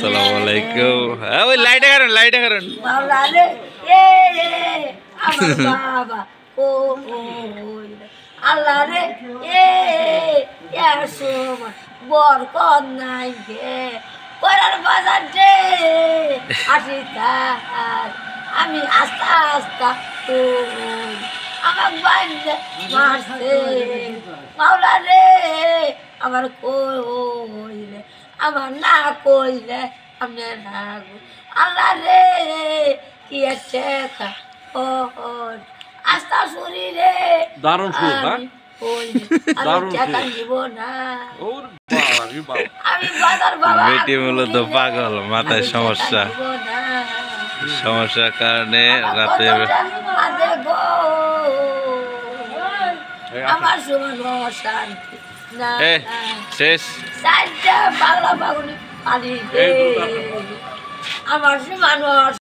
আসসালামু আলাইকুম। ওই লাইটে কারণ মাওলা রে এ আমার বাবা ও আল্লাহ রে এ সময় বর কন্যাই গে করার বাজার দে আসি তার আমি আস্তা আস্তা তো আমার বাইরে মারছে মাওলা রে আমার কইলে আমার না কইলে আমি না আল্লাহ রে কি আছে ও আস্তা শুনি রে দারুণ সুর না দারুণ টাকা দিব না ওর বাবা রে বাবা আমি বাজার বাবা বেটি মূলত পাগল, মাথায় সমস্যা। সমস্যার কারণে রাতে আমার সমান অশান্তি না শেষ। বাংলা বাগুনি পানি আমার সমান